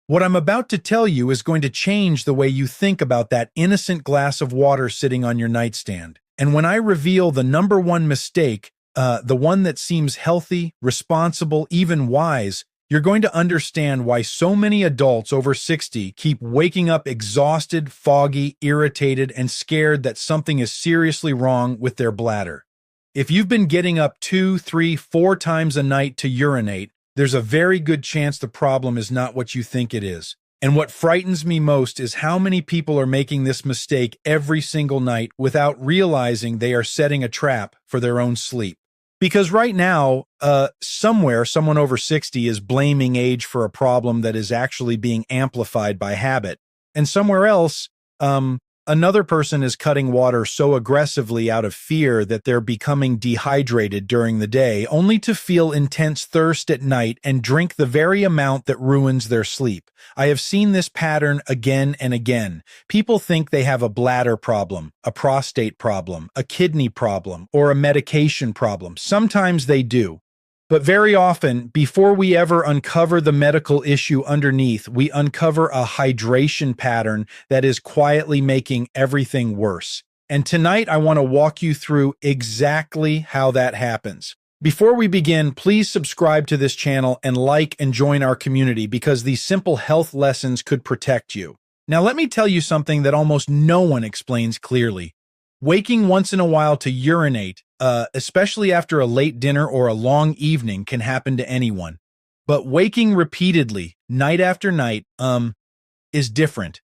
What I'm about to tell you is going to change the way you think about that innocent glass of water sitting on your nightstand. And when I reveal the number one mistake, the one that seems healthy, responsible, even wise, you're going to understand why so many adults over 60 keep waking up exhausted, foggy, irritated, and scared that something is seriously wrong with their bladder. If you've been getting up 2, 3, 4 times a night to urinate, there's a very good chance the problem is not what you think it is. And what frightens me most is how many people are making this mistake every single night without realizing they are setting a trap for their own sleep. Because right now, somewhere, someone over 60 is blaming age for a problem that is actually being amplified by habit. And somewhere else, another person is cutting water so aggressively out of fear that they're becoming dehydrated during the day, only to feel intense thirst at night and drink the very amount that ruins their sleep. I have seen this pattern again and again. People think they have a bladder problem, a prostate problem, a kidney problem, or a medication problem. Sometimes they do. But very often, before we ever uncover the medical issue underneath, we uncover a hydration pattern that is quietly making everything worse. And tonight, I want to walk you through exactly how that happens. Before we begin, please subscribe to this channel and like and join our community because these simple health lessons could protect you. Now, let me tell you something that almost no one explains clearly. Waking once in a while to urinate, especially after a late dinner or a long evening, can happen to anyone. But waking repeatedly, night after night, is different.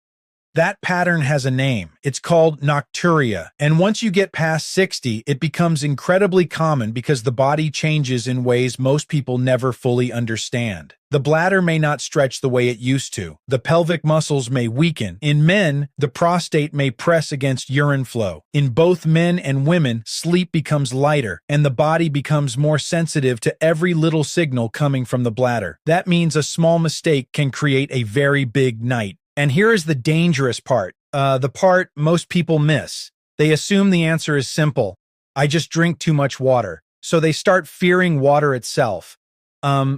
That pattern has a name. It's called nocturia. And once you get past 60, it becomes incredibly common because the body changes in ways most people never fully understand. The bladder may not stretch the way it used to. The pelvic muscles may weaken. In men, the prostate may press against urine flow. In both men and women, sleep becomes lighter, and the body becomes more sensitive to every little signal coming from the bladder. That means a small mistake can create a very big night. And here is the dangerous part, the part most people miss. They assume the answer is simple. I just drink too much water. So they start fearing water itself.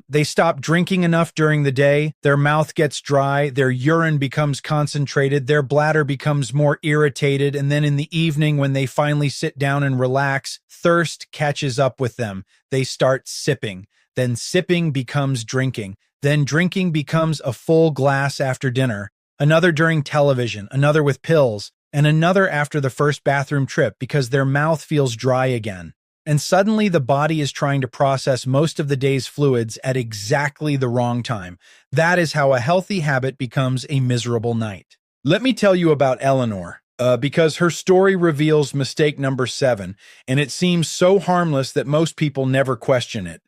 They stop drinking enough during the day, their mouth gets dry, their urine becomes concentrated, their bladder becomes more irritated, and then in the evening when they finally sit down and relax, thirst catches up with them. They start sipping. Then sipping becomes drinking. Then drinking becomes a full glass after dinner. Another during television, another with pills, and another after the first bathroom trip because their mouth feels dry again. And suddenly the body is trying to process most of the day's fluids at exactly the wrong time. That is how a healthy habit becomes a miserable night. Let me tell you about Eleanor, because her story reveals mistake number 7, and it seems so harmless that most people never question it.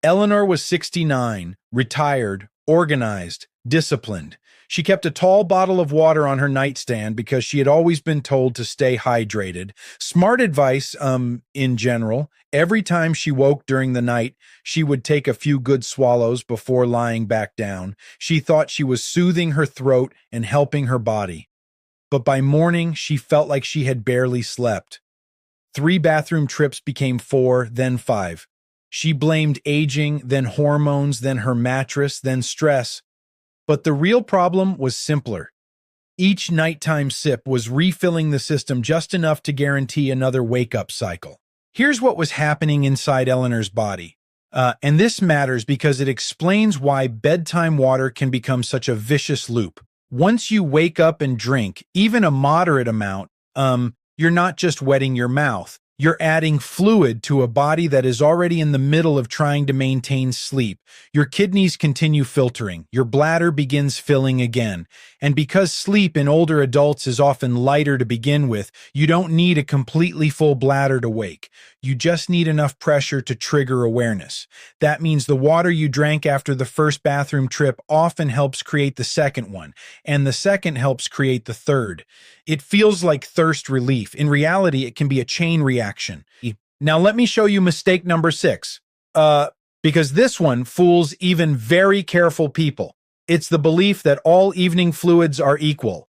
Eleanor was 69, retired, organized, disciplined. She kept a tall bottle of water on her nightstand because she had always been told to stay hydrated. Smart advice, in general. Every time she woke during the night, she would take a few good swallows before lying back down. She thought she was soothing her throat and helping her body. But by morning, she felt like she had barely slept. 3 bathroom trips became 4, then 5. She blamed aging, then hormones, then her mattress, then stress. But the real problem was simpler. Each nighttime sip was refilling the system just enough to guarantee another wake-up cycle. Here's what was happening inside Eleanor's body. And this matters because it explains why bedtime water can become such a vicious loop. Once you wake up and drink, even a moderate amount, you're not just wetting your mouth. You're adding fluid to a body that is already in the middle of trying to maintain sleep. Your kidneys continue filtering. Your bladder begins filling again. And because sleep in older adults is often lighter to begin with, you don't need a completely full bladder to wake. You just need enough pressure to trigger awareness. That means the water you drank after the first bathroom trip often helps create the second one, and the second helps create the third. It feels like thirst relief. In reality, it can be a chain reaction. Now let me show you mistake number 6, because this one fools even very careful people. It's the belief that all evening fluids are equal.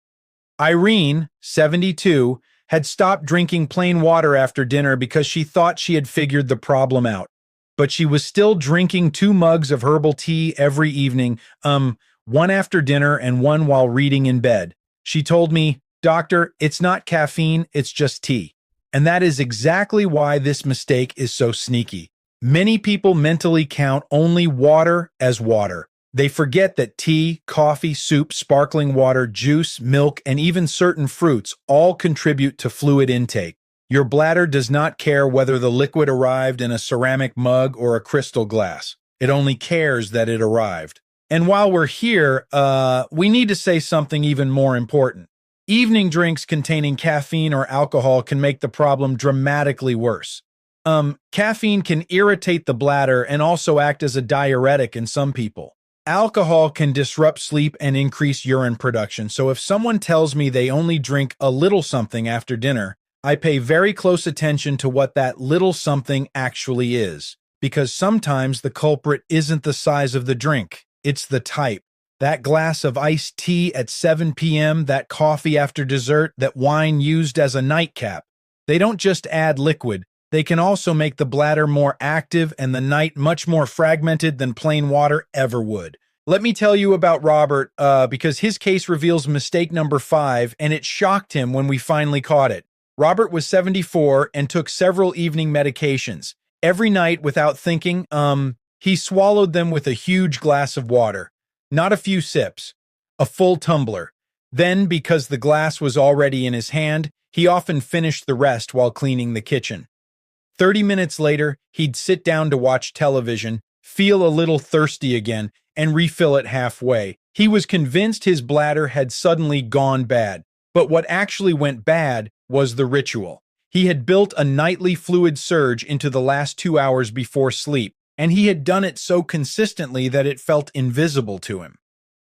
Irene, 72, had stopped drinking plain water after dinner because she thought she had figured the problem out. But she was still drinking 2 mugs of herbal tea every evening, one after dinner and one while reading in bed. She told me, "Doctor, it's not caffeine, it's just tea." And that is exactly why this mistake is so sneaky. Many people mentally count only water as water. They forget that tea, coffee, soup, sparkling water, juice, milk, and even certain fruits all contribute to fluid intake. Your bladder does not care whether the liquid arrived in a ceramic mug or a crystal glass. It only cares that it arrived. And while we're here, we need to say something even more important. Evening drinks containing caffeine or alcohol can make the problem dramatically worse. Caffeine can irritate the bladder and also act as a diuretic in some people. Alcohol can disrupt sleep and increase urine production, so if someone tells me they only drink a little something after dinner, I pay very close attention to what that little something actually is, because sometimes the culprit isn't the size of the drink, it's the type. That glass of iced tea at 7 p.m., that coffee after dessert, that wine used as a nightcap. They don't just add liquid, they can also make the bladder more active and the night much more fragmented than plain water ever would. Let me tell you about Robert, because his case reveals mistake number 5, and it shocked him when we finally caught it. Robert was 74 and took several evening medications. Every night, without thinking, he swallowed them with a huge glass of water. Not a few sips, a full tumbler. Then, because the glass was already in his hand, he often finished the rest while cleaning the kitchen. 30 minutes later, he'd sit down to watch television, feel a little thirsty again, and refill it halfway. He was convinced his bladder had suddenly gone bad. But what actually went bad was the ritual. He had built a nightly fluid surge into the last 2 hours before sleep, and he had done it so consistently that it felt invisible to him.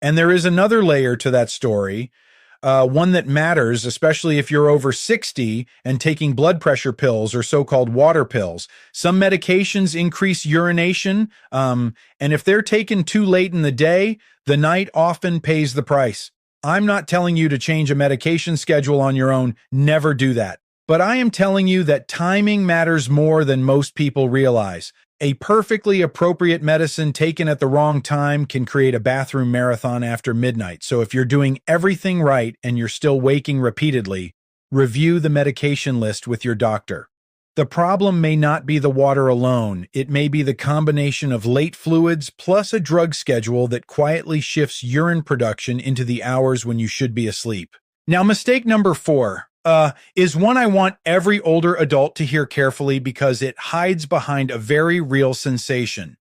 And there is another layer to that story, one that matters, especially if you're over 60 and taking blood pressure pills or so-called water pills. Some medications increase urination, and if they're taken too late in the day, the night often pays the price. I'm not telling you to change a medication schedule on your own. Never do that. But I am telling you that timing matters more than most people realize. A perfectly appropriate medicine taken at the wrong time can create a bathroom marathon after midnight. So if you're doing everything right and you're still waking repeatedly, review the medication list with your doctor. The problem may not be the water alone. It may be the combination of late fluids plus a drug schedule that quietly shifts urine production into the hours when you should be asleep. Now, mistake number 4. Is one I want every older adult to hear carefully because it hides behind a very real sensation.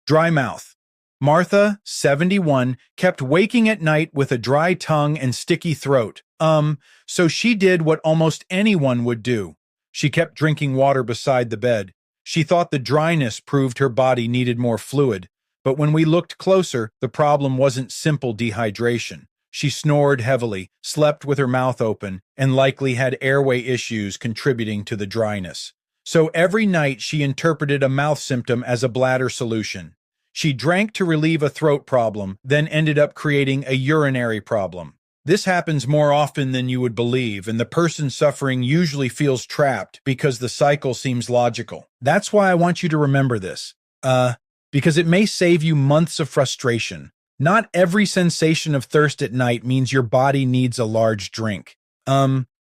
Dry mouth. Martha, 71, kept waking at night with a dry tongue and sticky throat. So she did what almost anyone would do. She kept drinking water beside the bed. She thought the dryness proved her body needed more fluid, but when we looked closer, the problem wasn't simple dehydration. She snored heavily, slept with her mouth open, and likely had airway issues contributing to the dryness. So every night she interpreted a mouth symptom as a bladder solution. She drank to relieve a throat problem, then ended up creating a urinary problem. This happens more often than you would believe, and the person suffering usually feels trapped because the cycle seems logical. That's why I want you to remember this, because it may save you months of frustration. Not every sensation of thirst at night means your body needs a large drink.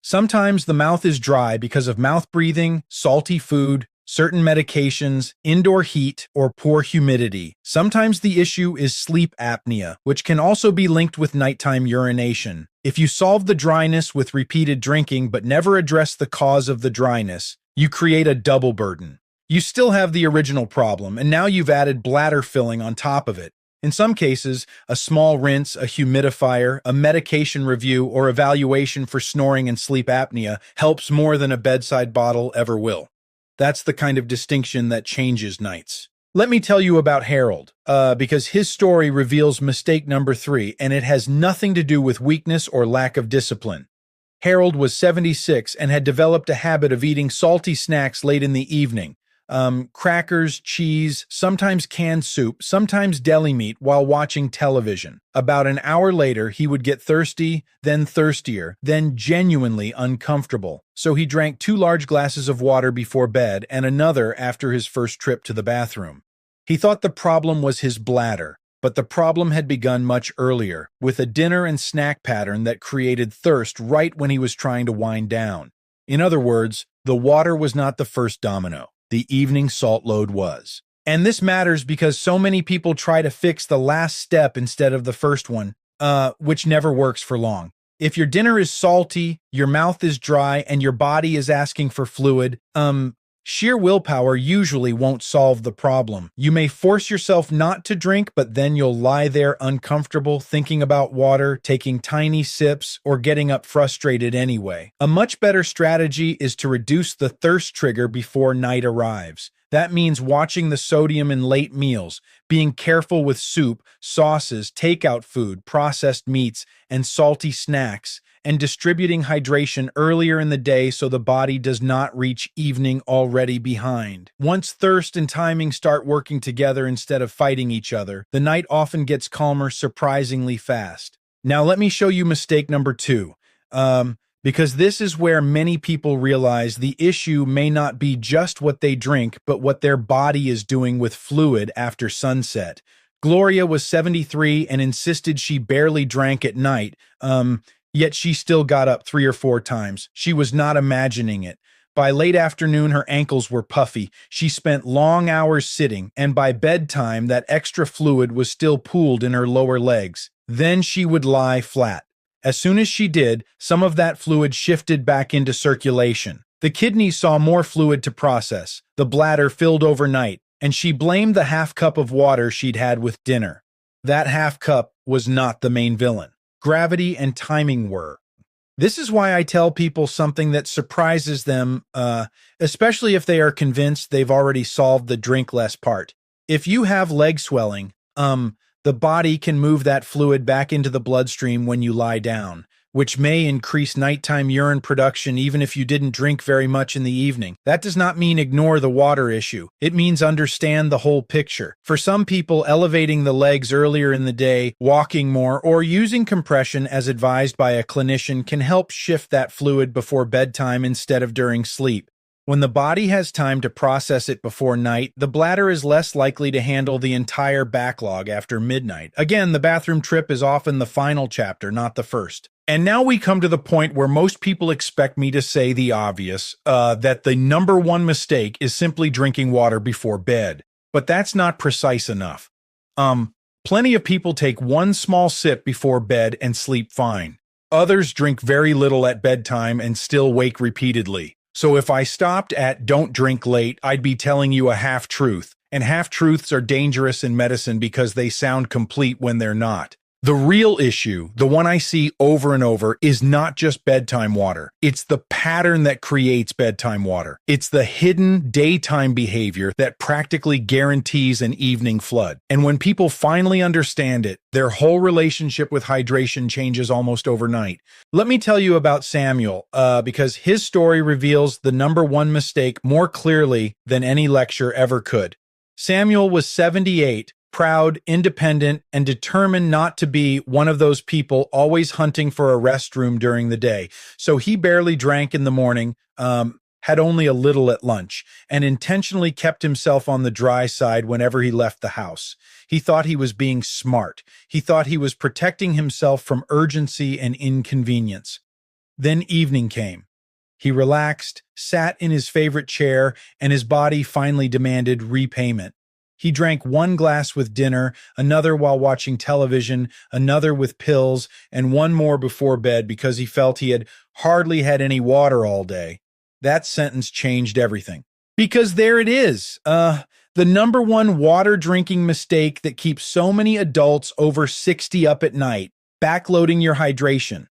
Sometimes the mouth is dry because of mouth breathing, salty food, certain medications, indoor heat, or poor humidity. Sometimes the issue is sleep apnea, which can also be linked with nighttime urination. If you solve the dryness with repeated drinking but never address the cause of the dryness, you create a double burden. You still have the original problem, and now you've added bladder filling on top of it. In some cases, a small rinse, a humidifier, a medication review, or evaluation for snoring and sleep apnea helps more than a bedside bottle ever will. That's the kind of distinction that changes nights. Let me tell you about Harold, because his story reveals mistake number 3, and it has nothing to do with weakness or lack of discipline. Harold was 76 and had developed a habit of eating salty snacks late in the evening. Crackers, cheese, sometimes canned soup, sometimes deli meat while watching television. About an hour later, he would get thirsty, then thirstier, then genuinely uncomfortable. So he drank 2 large glasses of water before bed and another after his first trip to the bathroom. He thought the problem was his bladder, But the problem had begun much earlier, with a dinner and snack pattern that created thirst right when he was trying to wind down. In other words, the water was not the first domino. The evening salt load was. And this matters because so many people try to fix the last step instead of the first one, which never works for long. If your dinner is salty, your mouth is dry, and your body is asking for fluid, sheer willpower usually won't solve the problem. You may force yourself not to drink, but then you'll lie there uncomfortable, thinking about water, taking tiny sips, or getting up frustrated anyway. A much better strategy is to reduce the thirst trigger before night arrives. That means watching the sodium in late meals, being careful with soup, sauces, takeout food, processed meats, and salty snacks, and distributing hydration earlier in the day so the body does not reach evening already behind. Once thirst and timing start working together instead of fighting each other, the night often gets calmer surprisingly fast. Now let me show you mistake number 2. Because this is where many people realize the issue may not be just what they drink, but what their body is doing with fluid after sunset. Gloria was 73 and insisted she barely drank at night, yet she still got up 3 or 4 times. She was not imagining it. By late afternoon, her ankles were puffy. She spent long hours sitting, and by bedtime, that extra fluid was still pooled in her lower legs. Then she would lie flat. As soon as she did, some of that fluid shifted back into circulation. The kidneys saw more fluid to process. The bladder filled overnight, and she blamed the half cup of water she'd had with dinner. That half cup was not the main villain. Gravity and timing were. This is why I tell people something that surprises them, especially if they are convinced they've already solved the drink less part. If you have leg swelling, the body can move that fluid back into the bloodstream when you lie down, which may increase nighttime urine production even if you didn't drink very much in the evening. That does not mean ignore the water issue. It means understand the whole picture. For some people, elevating the legs earlier in the day, walking more, or using compression as advised by a clinician can help shift that fluid before bedtime instead of during sleep. When the body has time to process it before night, the bladder is less likely to handle the entire backlog after midnight. Again, the bathroom trip is often the final chapter, not the first. And now we come to the point where most people expect me to say the obvious, that the number one mistake is simply drinking water before bed. But that's not precise enough. Plenty of people take one small sip before bed and sleep fine. Others drink very little at bedtime and still wake repeatedly. So if I stopped at don't drink late, I'd be telling you a half-truth. And half-truths are dangerous in medicine because they sound complete when they're not. The real issue, the one I see over and over, is not just bedtime water. It's the pattern that creates bedtime water. It's the hidden daytime behavior that practically guarantees an evening flood. And when people finally understand it, their whole relationship with hydration changes almost overnight. Let me tell you about Samuel, because his story reveals the number one mistake more clearly than any lecture ever could. Samuel was 78, proud, independent, and determined not to be one of those people always hunting for a restroom during the day. So he barely drank in the morning, had only a little at lunch, and intentionally kept himself on the dry side whenever he left the house. He thought he was being smart. He thought he was protecting himself from urgency and inconvenience. Then evening came. He relaxed, sat in his favorite chair, and his body finally demanded repayment. He drank one glass with dinner, another while watching television, another with pills, and one more before bed because he felt he had hardly had any water all day. That sentence changed everything. Because there it is, the number one water drinking mistake that keeps so many adults over 60 up at night, backloading your hydration.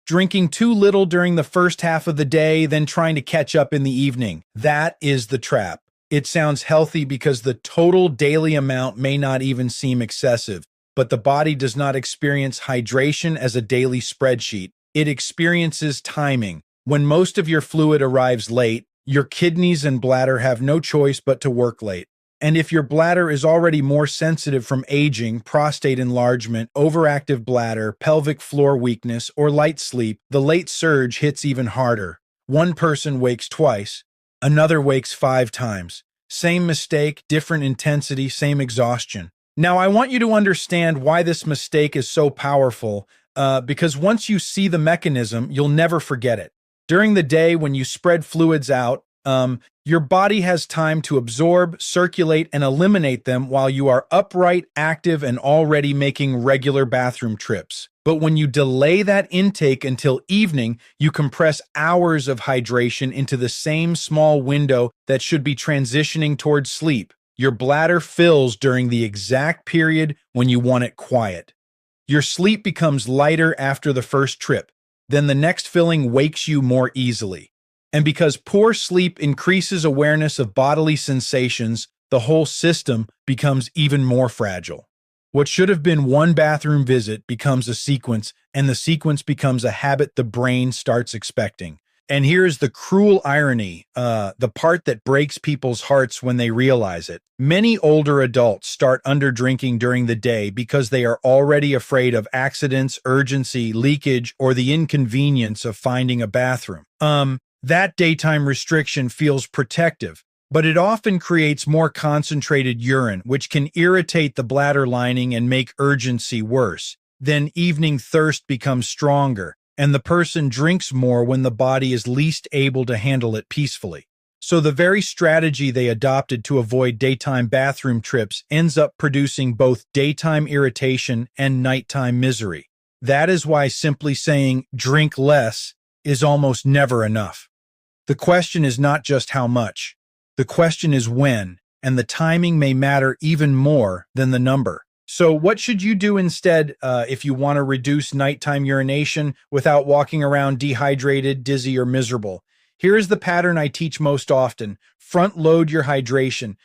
Drinking too little during the first half of the day, then trying to catch up in the evening. That is the trap. It sounds healthy because the total daily amount may not even seem excessive, but the body does not experience hydration as a daily spreadsheet. It experiences timing. When most of your fluid arrives late, your kidneys and bladder have no choice but to work late. And if your bladder is already more sensitive from aging, prostate enlargement, overactive bladder, pelvic floor weakness, or light sleep, the late surge hits even harder. One person wakes twice. Another wakes 5 times. Same mistake, different intensity, same exhaustion. Now, I want you to understand why this mistake is so powerful, because once you see the mechanism, you'll never forget it. During the day, when you spread fluids out, your body has time to absorb, circulate, and eliminate them while you are upright, active, and already making regular bathroom trips. But when you delay that intake until evening, you compress hours of hydration into the same small window that should be transitioning towards sleep. Your bladder fills during the exact period when you want it quiet. Your sleep becomes lighter after the first trip. Then the next filling wakes you more easily. And because poor sleep increases awareness of bodily sensations, the whole system becomes even more fragile. What should have been one bathroom visit becomes a sequence, and the sequence becomes a habit the brain starts expecting. And here's the cruel irony, the part that breaks people's hearts when they realize it. Many older adults start underdrinking during the day because they are already afraid of accidents, urgency, leakage, or the inconvenience of finding a bathroom. That daytime restriction feels protective, but it often creates more concentrated urine, which can irritate the bladder lining and make urgency worse. Then evening thirst becomes stronger, and the person drinks more when the body is least able to handle it peacefully. So the very strategy they adopted to avoid daytime bathroom trips ends up producing both daytime irritation and nighttime misery. That is why simply saying drink less is almost never enough. The question is not just how much. The question is when, and the timing may matter even more than the number. So what should you do instead if you want to reduce nighttime urination without walking around dehydrated, dizzy, or miserable? Here is the pattern I teach most often. Front load your hydration.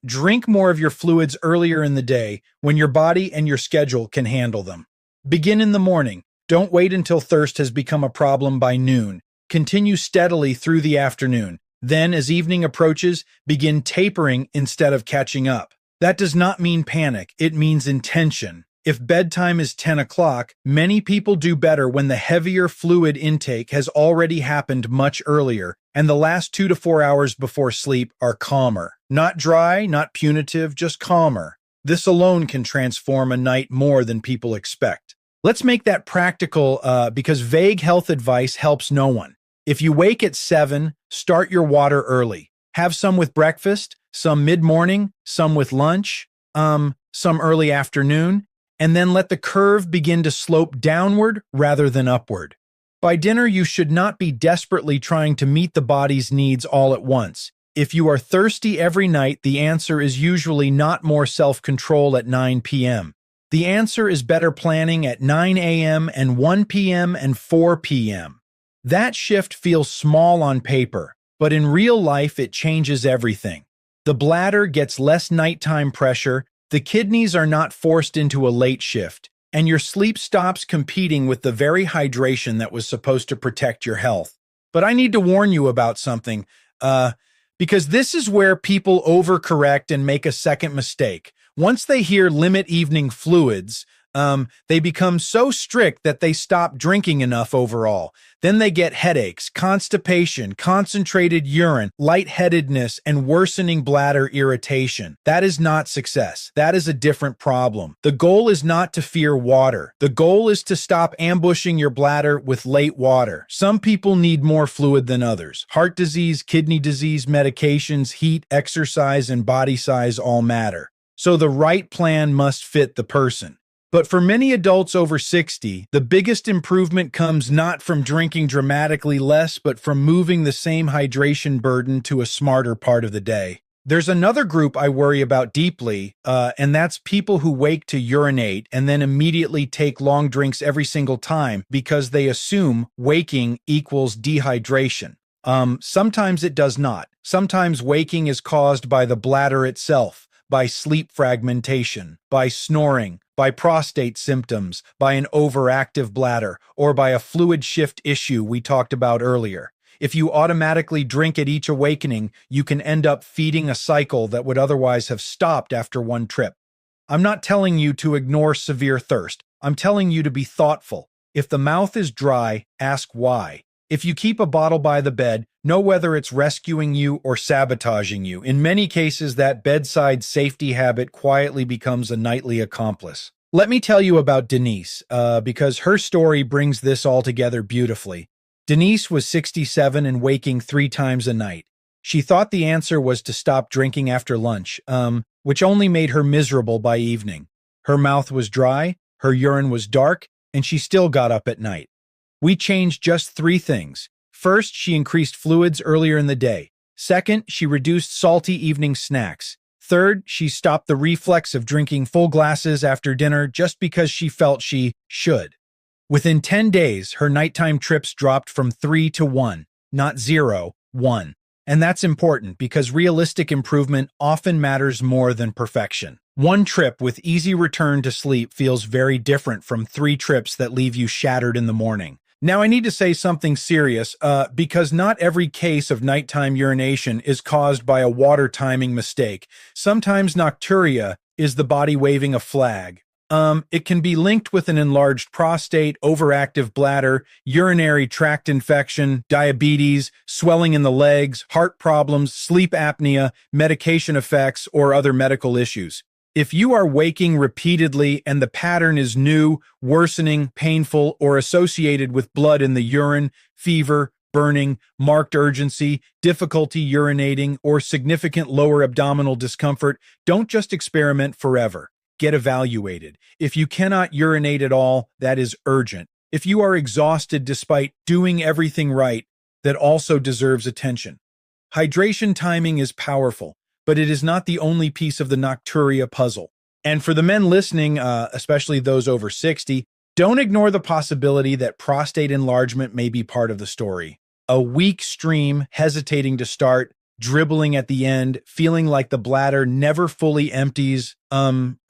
Drink more of your fluids earlier in the day when your body and your schedule can handle them. Begin in the morning. Don't wait until thirst has become a problem by noon. Continue steadily through the afternoon. Then, as evening approaches, begin tapering instead of catching up. That does not mean panic. It means intention. If bedtime is 10 o'clock, many people do better when the heavier fluid intake has already happened much earlier, and the last 2 to 4 hours before sleep are calmer. Not dry, not punitive, just calmer. This alone can transform a night more than people expect. Let's make that practical because vague health advice helps no one. If you wake at 7, start your water early. Have some with breakfast, some mid-morning, some with lunch, some early afternoon, and then let the curve begin to slope downward rather than upward. By dinner, you should not be desperately trying to meet the body's needs all at once. If you are thirsty every night, the answer is usually not more self-control at 9 p.m. The answer is better planning at 9 a.m. and 1 p.m. and 4 p.m. That shift feels small on paper, but in real life it changes everything. The bladder gets less nighttime pressure, the kidneys are not forced into a late shift, and your sleep stops competing with the very hydration that was supposed to protect your health. But I need to warn you about something, because this is where people overcorrect and make a second mistake. Once they hear limit evening fluids, they become so strict that they stop drinking enough overall. Then they get headaches, constipation, concentrated urine, lightheadedness, and worsening bladder irritation. That is not success. That is a different problem. The goal is not to fear water. The goal is to stop ambushing your bladder with late water. Some people need more fluid than others. Heart disease, kidney disease, medications, heat, exercise, and body size all matter. So the right plan must fit the person. But for many adults over 60, the biggest improvement comes not from drinking dramatically less, but from moving the same hydration burden to a smarter part of the day. There's another group I worry about deeply, and that's people who wake to urinate and then immediately take long drinks every single time because they assume waking equals dehydration. Sometimes it does not. Sometimes waking is caused by the bladder itself, by sleep fragmentation, by snoring, by prostate symptoms, by an overactive bladder, or by a fluid shift issue we talked about earlier. If you automatically drink at each awakening, you can end up feeding a cycle that would otherwise have stopped after one trip. I'm not telling you to ignore severe thirst. I'm telling you to be thoughtful. If the mouth is dry, ask why. If you keep a bottle by the bed, Know whether it's rescuing you or sabotaging you. In many cases, that bedside safety habit quietly becomes a nightly accomplice. Let me tell you about Denise, because her story brings this all together beautifully. Denise was 67 and waking 3 times a night. She thought the answer was to stop drinking after lunch, which only made her miserable by evening. Her mouth was dry, her urine was dark, and she still got up at night. We changed just 3 things. First, she increased fluids earlier in the day. Second, she reduced salty evening snacks. Third, she stopped the reflex of drinking full glasses after dinner just because she felt she should. Within 10 days, her nighttime trips dropped from 3 to 1, not 0, 1. And that's important because realistic improvement often matters more than perfection. 1 trip with easy return to sleep feels very different from 3 trips that leave you shattered in the morning. Now, I need to say something serious, because not every case of nighttime urination is caused by a water timing mistake. Sometimes nocturia is the body waving a flag. It can be linked with an enlarged prostate, overactive bladder, urinary tract infection, diabetes, swelling in the legs, heart problems, sleep apnea, medication effects, or other medical issues. If you are waking repeatedly and the pattern is new, worsening, painful, or associated with blood in the urine, fever, burning, marked urgency, difficulty urinating, or significant lower abdominal discomfort, don't just experiment forever. Get evaluated. If you cannot urinate at all, that is urgent. If you are exhausted despite doing everything right, that also deserves attention. Hydration timing is powerful, but it is not the only piece of the nocturia puzzle. And for the men listening, especially those over 60, don't ignore the possibility that prostate enlargement may be part of the story. A weak stream, hesitating to start, dribbling at the end, feeling like the bladder never fully empties,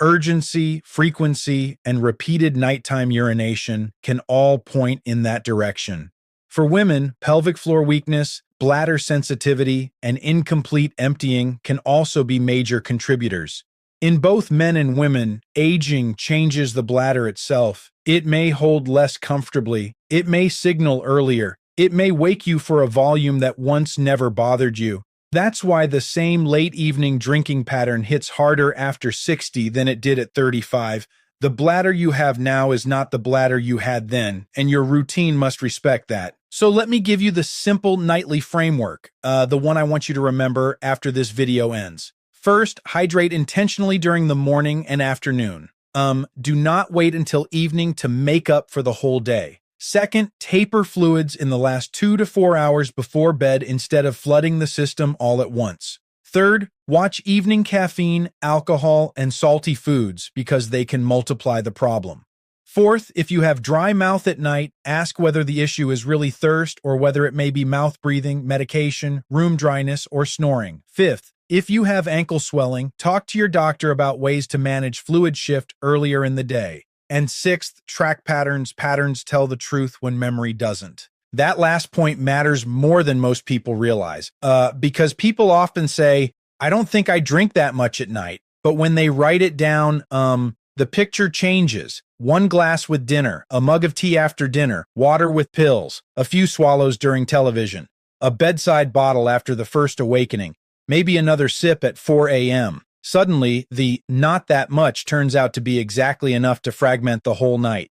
urgency, frequency, and repeated nighttime urination can all point in that direction. For women, pelvic floor weakness, bladder sensitivity, and incomplete emptying can also be major contributors. In both men and women, aging changes the bladder itself. It may hold less comfortably. It may signal earlier. It may wake you for a volume that once never bothered you. That's why the same late evening drinking pattern hits harder after 60 than it did at 35. The bladder you have now is not the bladder you had then, and your routine must respect that. So let me give you the simple nightly framework, the one I want you to remember after this video ends. First, hydrate intentionally during the morning and afternoon. Do not wait until evening to make up for the whole day. Second, taper fluids in the last 2 to 4 hours before bed instead of flooding the system all at once. Third, watch evening caffeine, alcohol, and salty foods because they can multiply the problem. Fourth, if you have dry mouth at night, ask whether the issue is really thirst or whether it may be mouth breathing, medication, room dryness, or snoring. Fifth, if you have ankle swelling, talk to your doctor about ways to manage fluid shift earlier in the day. And sixth, track patterns. Patterns tell the truth when memory doesn't. That last point matters more than most people realize, because people often say, I don't think I drink that much at night. But when they write it down, the picture changes. 1 glass with dinner, a mug of tea after dinner, water with pills, a few swallows during television, a bedside bottle after the first awakening, maybe another sip at 4 a.m. Suddenly, the not that much turns out to be exactly enough to fragment the whole night.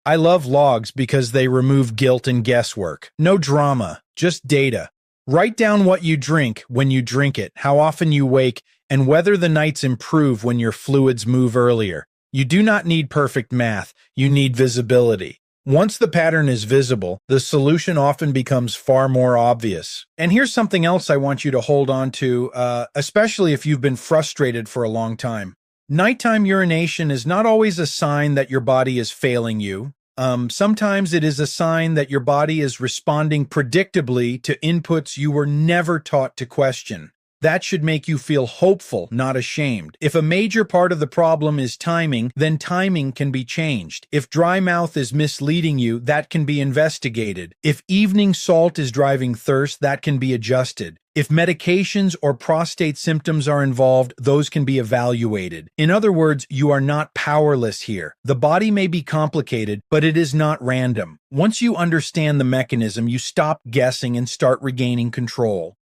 I love logs because they remove guilt and guesswork. No drama, just data. Write down what you drink when you drink it, how often you wake, and whether the nights improve when your fluids move earlier. You do not need perfect math, you need visibility. Once the pattern is visible, the solution often becomes far more obvious. And here's something else I want you to hold on to, especially if you've been frustrated for a long time. Nighttime urination is not always a sign that your body is failing you. Sometimes it is a sign that your body is responding predictably to inputs you were never taught to question. That should make you feel hopeful, not ashamed. If a major part of the problem is timing, then timing can be changed. If dry mouth is misleading you, that can be investigated. If evening salt is driving thirst, that can be adjusted. If medications or prostate symptoms are involved, those can be evaluated. In other words, you are not powerless here. The body may be complicated, but it is not random. Once you understand the mechanism, you stop guessing and start regaining control.